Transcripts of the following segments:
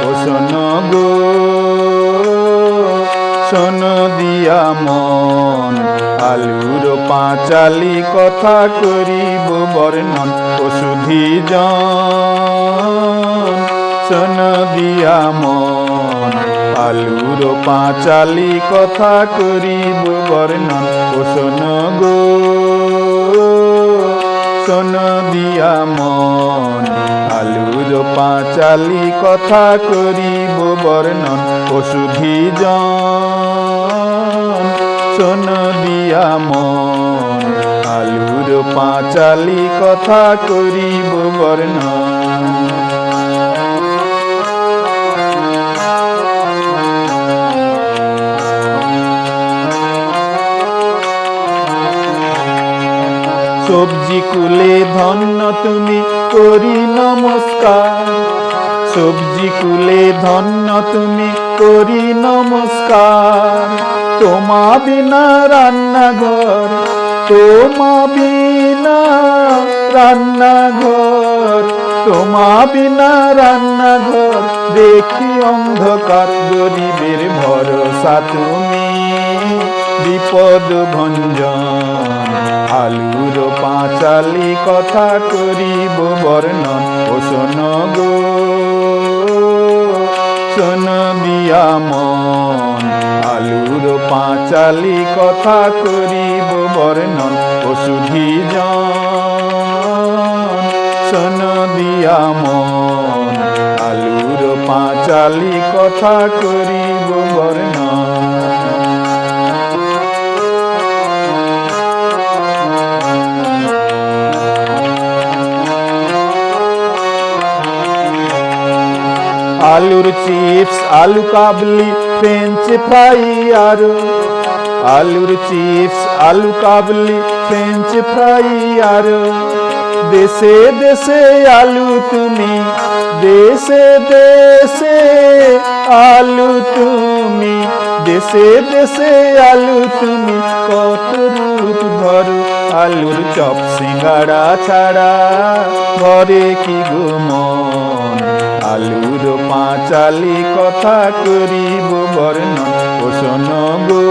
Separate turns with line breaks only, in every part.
ও শোন গো শোন দিয়া মন, আলুর পাঁচালি কথা করিব বর্ণন। ও সুধীজন শোন দিয়া মন, আলুর পাঁচালি কথা করিব বর্ণন। ও শোন গো শোন দিয়া মন, আলুর পাঁচালি কথা করিব বর্ণন। ও সুধীজন শোন দিয়া মন, আলুর পাঁচালি কথা করিব বর্ণন। সবজি কুলে ধন্য তুমি করি নমস্কার, সবজি কুলে ধন্য তুমি করি নমস্কার। তোমা বিনা রান্নাঘর, তোমা বিনা রান্নাঘর, তোমা বিনা রান্নাঘর দেখি অন্ধকার। গরিবের ভরসা তুমি বিপদ ভঞ্জন, আলুর পাঁচালি কথা করিব বর্ণন। ও শোন গো শোন দিয়া মন, আলুর পাঁচালি কথা করিব বর্ণন। ও সুধীজন শোন দিয়া মন, আলুর পাঁচালি কথা করিব বর্ণন। আলুর চিপস, আলু কাবলি, ফ্রেঞ্চ ফ্রাই আরো, আলুর চিপস, আলু কাবলি, ফ্রেঞ্চ ফ্রাই আরো। দেশে দেশে আলু তুমি, দেশে দেশে আলু তুমি, দেশে দেশে আলু তুমি কত রূপ ধরো। আলুর চপ সিঙ্গাড়া ছাড়া ঘরে কি গো মন, আলুর পাঁচালি কথা করিব বর্ণন। ও শোন গো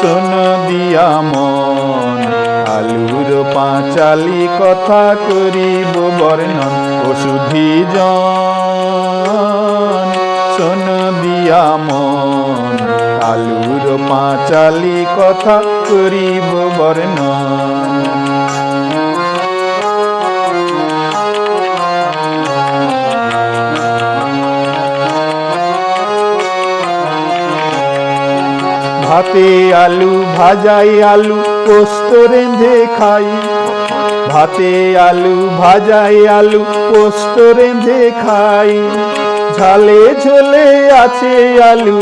শোন দিয়া মন, আলুর পাঁচালি কথা করিব বর্ণন। ও সুধীজন শোন দিয়া মন, আলুর পাঁচালি কথা করিব বর্ণন। ভাতে আলু, ভাজাই আলু, পোস্ত রেঁধে খাই। ভাতে আলু, ভাজাই আলু, পোস্ত রেঁধে খাই। ঝালে ঝোলে আছে আলু,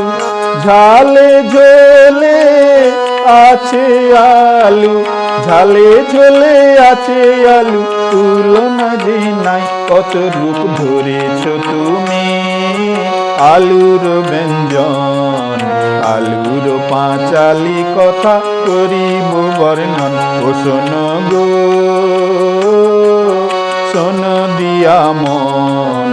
ঝালে ঝোলে আছে আলু, ঝালে ঝোলে আছে আলু, তুলনা যে নাই। কত রূপ ধরেছ তুমি আলুর ব্যঞ্জন, আলুর পাঁচালি কথা করিব বর্ণন। ও শোন গো শোন দিয়া মন,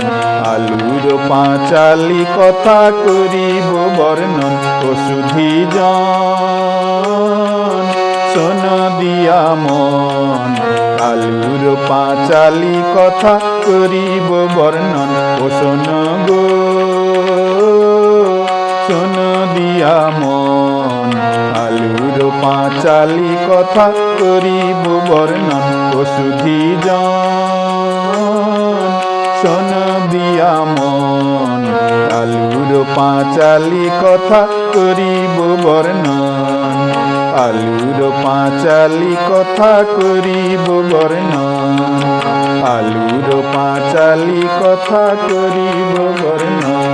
আলুর পাঁচালি কথা করিব বর্ণন। ও সুধীজন শোন দিয়া মন, আলুর পাঁচালি কথা করিব বর্ণন। ও শোন গো শোন দিয়া মন, আলুর পাঁচালি কথা করিব বর্ণন। ও সুধীজন শোন দিয়া মন, আলুর পাঁচালি কথা করিব বর্ণন। আলুর পাঁচালি কথা করিব বর্ণন, আলুর পাঁচালি কথা করিব বর্ণন।